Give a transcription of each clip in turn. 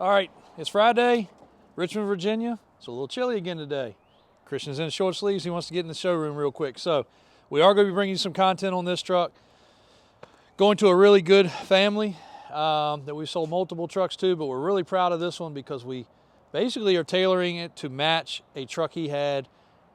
All right, it's Friday, Richmond, Virginia. It's a little chilly again today. Christian's in short sleeves. He wants to get in the showroom real quick. So we are going to be bringing you some content on this truck. Going to a really good family that we've sold multiple trucks to, but we're really proud of this one because we basically are tailoring it to match a truck he had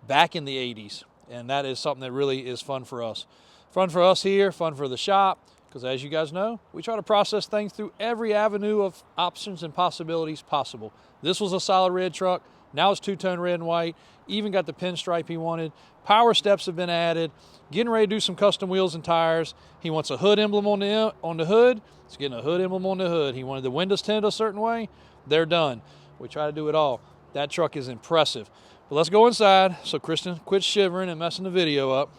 back in the 80s. And that is something that really is fun for us. Fun for us here, fun for the shop, because as you guys know, we try to process things through every avenue of options and possibilities possible. This was a solid red truck. Now it's two-tone red and white. Even got the pinstripe he wanted. Power steps have been added. Getting ready to do some custom wheels and tires. He wants a hood emblem on the hood. He's getting a hood emblem on the hood. He wanted the windows tinted a certain way. They're done. We try to do it all. That truck is impressive. But let's go inside so Kristen quits shivering and messing the video up.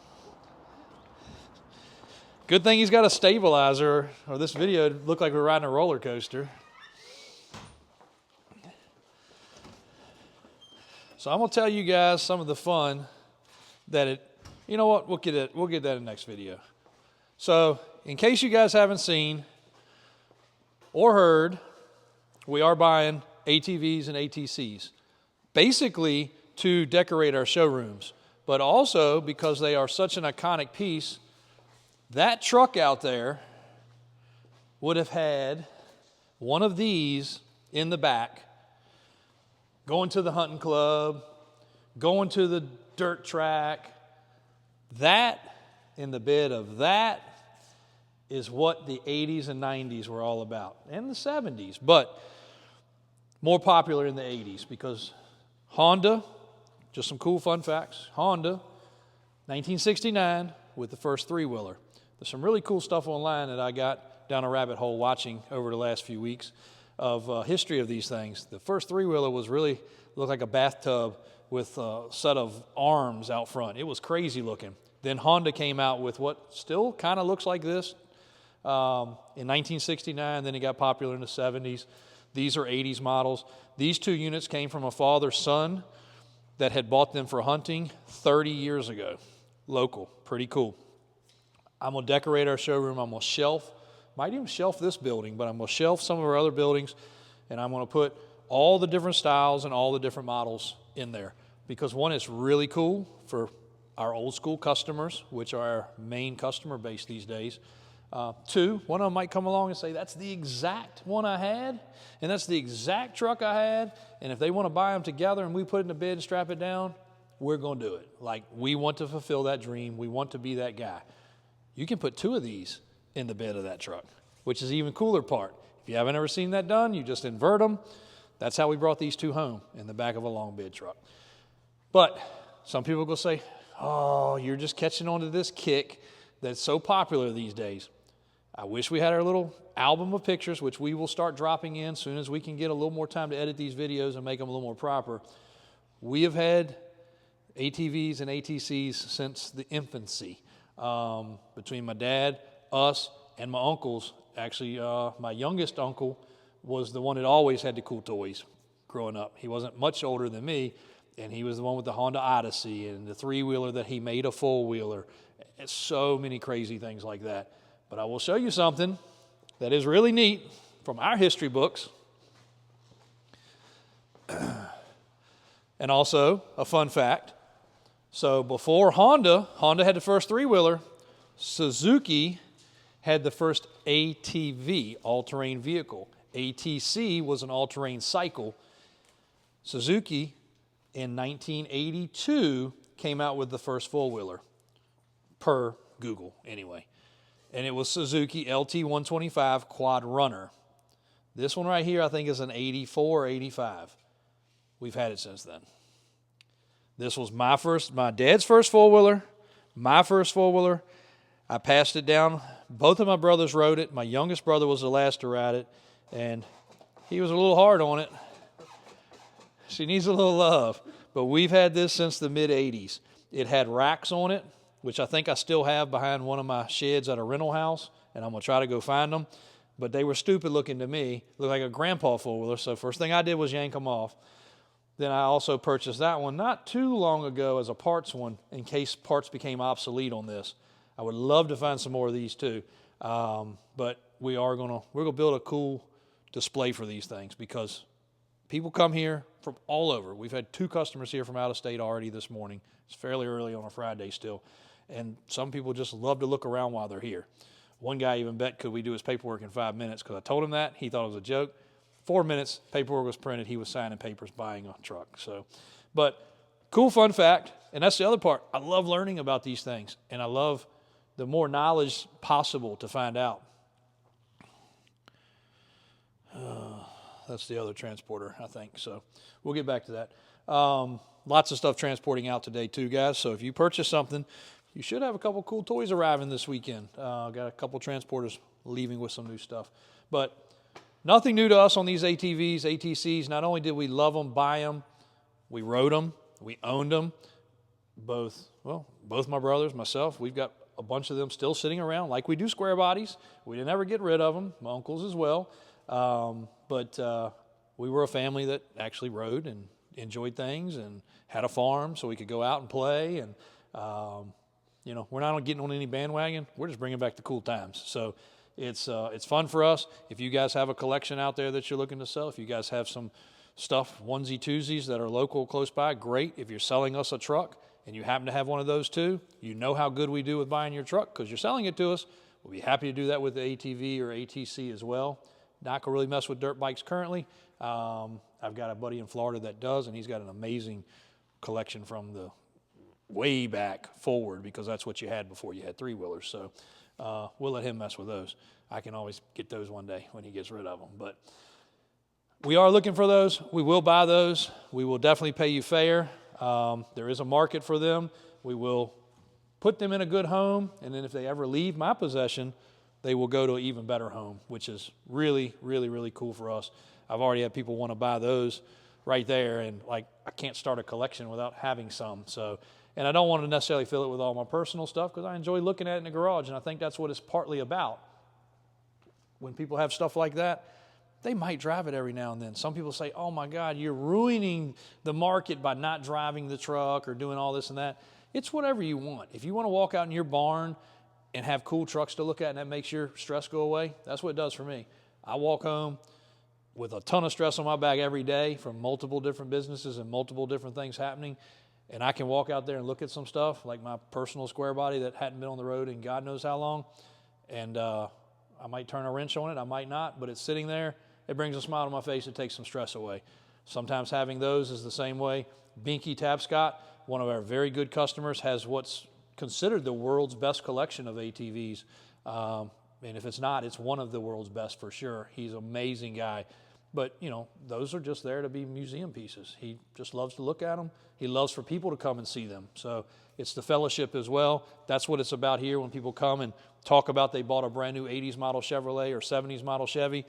Good thing he's got a stabilizer, or this video would look like we're riding a roller coaster. So I'm gonna tell you guys some of the fun that you know what, we'll get that in the next video. So in case you guys haven't seen or heard, we are buying ATVs and ATCs, basically to decorate our showrooms, but also because they are such an iconic piece. That truck out there would have had one of these in the back, going to the hunting club, going to the dirt track. That in the bed of that is what the 80s and 90s were all about, and the 70s, but more popular in the 80s because Honda, just some cool fun facts, Honda, 1969 with the first three-wheeler. There's some really cool stuff online that I got down a rabbit hole watching over the last few weeks of history of these things. The first three-wheeler was really looked like a bathtub with a set of arms out front. It was crazy looking. Then Honda came out with what still kind of looks like this in 1969. Then it got popular in the 70s. These are 80s models. These two units came from a father-son that had bought them for hunting 30 years ago. Local, pretty cool. I'm going to decorate our showroom. I'm going to might even shelf this building, but I'm going to shelf some of our other buildings, and I'm going to put all the different styles and all the different models in there. Because one, it's really cool for our old school customers, which are our main customer base these days. Two, one of them might come along and say, that's the exact one I had, and that's the exact truck I had, and if they want to buy them together and we put it in the bed and strap it down, we're going to do it. Like, we want to fulfill that dream. We want to be that guy. You can put two of these in the bed of that truck, which is the even cooler part. If you haven't ever seen that done, you just invert them. That's how we brought these two home, in the back of a long bed truck. But some people will say, oh, you're just catching on to this kick that's so popular these days. I wish we had our little album of pictures, which we will start dropping in as soon as we can get a little more time to edit these videos and make them a little more proper. We have had ATVs and ATCs since the infancy. Between my dad, us, and my uncles. Actually, my youngest uncle was the one that always had the cool toys growing up. He wasn't much older than me, and he was the one with the Honda Odyssey and the three-wheeler that he made a four-wheeler. So many crazy things like that. But I will show you something that is really neat from our history books. And also a fun fact. So before Honda had the first three-wheeler, Suzuki had the first ATV, all-terrain vehicle. ATC was an all-terrain cycle. Suzuki, in 1982, came out with the first four-wheeler, per Google anyway. And it was Suzuki LT125 Quad Runner. This one right here, I think, is an 84 or 85. We've had it since then. This was my dad's first four-wheeler, my first four-wheeler. I passed it down. Both of my brothers rode it. My youngest brother was the last to ride it, and he was a little hard on it. She needs a little love. But we've had this since the mid-'80s. It had racks on it, which I think I still have behind one of my sheds at a rental house, and I'm going to try to go find them. But they were stupid looking to me. Looked like a grandpa four-wheeler, so first thing I did was yank them off. Then I also purchased that one not too long ago as a parts one in case parts became obsolete on this. I would love to find some more of these too. But we're gonna build a cool display for these things because people come here from all over. We've had 2 customers here from out of state already this morning. It's fairly early on a Friday still. And some people just love to look around while they're here. One guy even bet, could we do his paperwork in 5 minutes? Because I told him that. He thought it was a joke. 4 minutes, paperwork was printed. He was signing papers, buying a truck. So, but cool fun fact, and that's the other part. I love learning about these things, and I love the more knowledge possible to find out. That's the other transporter, I think. So we'll get back to that. Lots of stuff transporting out today too, guys. So if you purchase something, you should have a couple cool toys arriving this weekend. Got a couple transporters leaving with some new stuff. But nothing new to us on these ATVs, ATCs. Not only did we love them, buy them, we rode them, we owned them. Both my brothers, myself, we've got a bunch of them still sitting around like we do square bodies. We didn't ever get rid of them, my uncles as well. But we were a family that actually rode and enjoyed things and had a farm so we could go out and play. And, we're not getting on any bandwagon. We're just bringing back the cool times. So it's fun for us. If you guys have a collection out there that you're looking to sell, if you guys have some stuff, onesie twosies that are local close by, great. If you're selling us a truck and you happen to have one of those too, you know how good we do with buying your truck because you're selling it to us. We'll be happy to do that with the ATV or ATC as well. Not gonna really mess with dirt bikes currently. I've got a buddy in Florida that does, and he's got an amazing collection from the way back forward because that's what you had before you had 3-wheelers. So we'll let him mess with those. I can always get those one day when he gets rid of them. But we are looking for those. We will buy those. We will definitely pay you fair. There is a market for them. We will put them in a good home, and then if they ever leave my possession, they will go to an even better home, which is really, really, really cool for us. I've already had people want to buy those right there, and I can't start a collection without having some. So, and I don't want to necessarily fill it with all my personal stuff because I enjoy looking at it in the garage, and I think that's what it's partly about. When people have stuff like that, they might drive it every now and then. Some people say, oh my God, you're ruining the market by not driving the truck or doing all this and that. It's whatever you want. If you want to walk out in your barn and have cool trucks to look at and that makes your stress go away, that's what it does for me. I walk home with a ton of stress on my back every day from multiple different businesses and multiple different things happening, and I can walk out there and look at some stuff like my personal square body that hadn't been on the road in God knows how long, and I might turn a wrench on it, I might not, but it's sitting there. It brings a smile to my face. It takes some stress away. Sometimes having those is the same way. Binky Tapscott, one of our very good customers, has what's considered the world's best collection of ATVs. And if it's not, it's one of the world's best for sure. He's an amazing guy. But, those are just there to be museum pieces. He just loves to look at them. He loves for people to come and see them. So it's the fellowship as well. That's what it's about here when people come and talk about they bought a brand new 80s model Chevrolet or 70s model Chevy.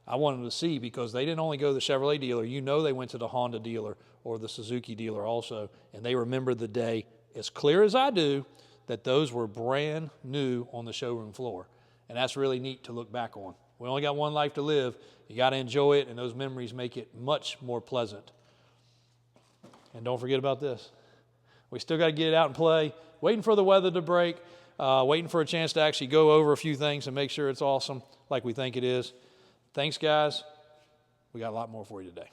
I want them to see because they didn't only go to the Chevrolet dealer. They went to the Honda dealer or the Suzuki dealer also. And they remember the day as clear as I do that those were brand new on the showroom floor. And that's really neat to look back on. We only got one life to live. You got to enjoy it, and those memories make it much more pleasant. And don't forget about this. We still got to get it out and play, waiting for the weather to break, waiting for a chance to actually go over a few things and make sure it's awesome like we think it is. Thanks, guys. We got a lot more for you today.